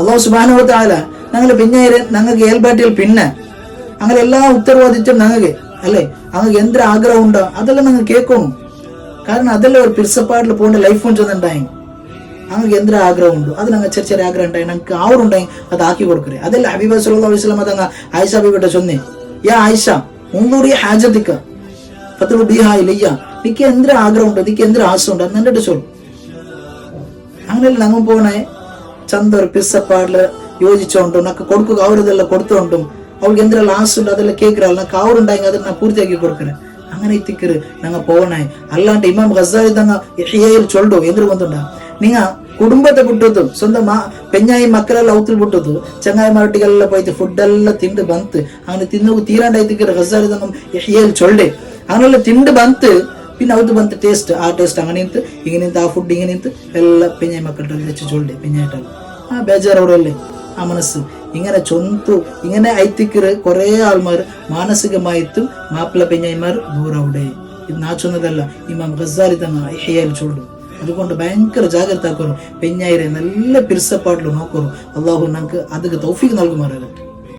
അള്ളാഹു സുബ്ഹാനഹു വ തആല ഞങ്ങൾ പിന്നേര് ഞങ്ങൾക്ക് ഏൽബാറ്റിൽ പിന്നെ അങ്ങനെ എല്ലാ ഉത്തരവാദിത്വം ഞങ്ങൾക്ക് അല്ലേ, ഞങ്ങൾക്ക് എന്ത് ആഗ്രഹം ഉണ്ടോ അതെല്ലാം ഞങ്ങൾ കേൾക്കണം. കാരണം അതെല്ലാം ഒരു പിരിസപ്പാടിൽ പോകേണ്ട ലൈഫ് ചെന്നുണ്ടായി. ഞങ്ങൾക്ക് എന്തൊരു ആഗ്രഹം ഉണ്ടോ അത് ഞങ്ങൾ ചെറിയ ചെറിയ ആഗ്രഹം ഉണ്ടായി ഞങ്ങൾക്ക് ആവറുണ്ടായി അത് ആക്കി കൊടുക്കരുത്. അതല്ല ഹബീബ സല്ലല്ലാഹു അലൈഹി വസല്ലം അതങ്ങ ആയിഷ ബീബിയുടെ ചൊന്നേ, യാ ആയിഷ ഉൻദുരി ഹാജതിക ഫത്ലു ബിഹാ ഇലയ്യ, നിക്ക് എന്തൊരു ആഗ്രഹം ഉണ്ടോ, നിക്ക് എന്തൊരു ആശ ഉണ്ടോ എന്ന് എന്നിട്ട് ചൊല്ലും. അങ്ങനെയല്ല ഞങ്ങൾ പോകണേ ചന്ത ഒരു പിരിസപ്പാടില് യോജിച്ചോണ്ടും നക്ക് കൊടുക്കുക അവരിതെല്ലാം കൊടുത്തോണ്ടും അവൾക്ക് എന്തെല്ലാം ആശ ഉണ്ടോ അതെല്ലാം കേൾക്കുறாள் നക്ക് അവരുണ്ടായെങ്കിൽ അതിൽ ഞാൻ പൂർത്തിയാക്കി കൊടുക്കறேன். അങ്ങനെ ഇത്തിക്കറ് ഞങ്ങൾ പോകണേ. അല്ലാണ്ട് ഇമാം ഗസാലി തങ്ങ ഇഹ്യായിൽ ചൊല്ലു എന്തൊരു ಬಂದುಂಡ നിങ്ങ കുടുംബത്തെ ಬಿಟ್ಟದ್ದು സ്വന്തം പെഞ്ഞായി മക്കളെಲ್ಲ ಔತಲ್ ಬಿಟ್ಟದ್ದು ಚಂಗಾಯಿಮಾರೊಟ್ಟಿಗೆಲ್ಲ പോയിട്ട് ഫുഡെಲ್ಲ ತಿಂದು ಬಂತು അങ്ങനെ ತಿನ್ನೋದು ತೀರಾಂಡಾಯ್ತಿಕ್ಕರು ಗಸಾಲಿ തങ്ങ ഇഹ്യായിൽ ചൊല്ലെ അങ്ങനെಲ್ಲ ತಿಂದು ಬಂತು പിന്നെ അവത്ത് ಬಂತು ടേസ്റ്റ് ആ ടേസ്റ്റ് അങ്ങനെ നിಂತು ಹಿಂಗೆ ನಿಂತು ആ ഫുഡ് ഇങ്ങനെ നിಂತು ಎಲ್ಲ പെഞ്ഞായി മക്കളുടെ വെച്ച് ചൊല്ലെ പെഞ്ഞായിട്ടല്ല ആ ബേജാറവരല്ലേ ആ മനസ്സ് ഇങ്ങനെ ചൊന്തു ഇങ്ങനെ ഐത്തിക്കറ് കുറെ ആൾമാർ മാനസികമായിട്ടും മാപ്പിള പെഞ്ഞായിമാർ ദൂരവിടെ. ഇത് നാ ചൊന്നതല്ല, ഇമാം ഗസാലി തങ്ങ ഇഹ്യായിൽ ചൊല്ലും. അതുകൊണ്ട് ഭയങ്കര ജാഗ്രത ആക്കറു, പെഞ്ഞായിരെ നല്ല പിരിസപ്പാട്ടിൽ നോക്കറു. അള്ളാഹു നമുക്ക് അതിക്ക് തൗഫീഖ് നൽകുമാറാകട്ടെ.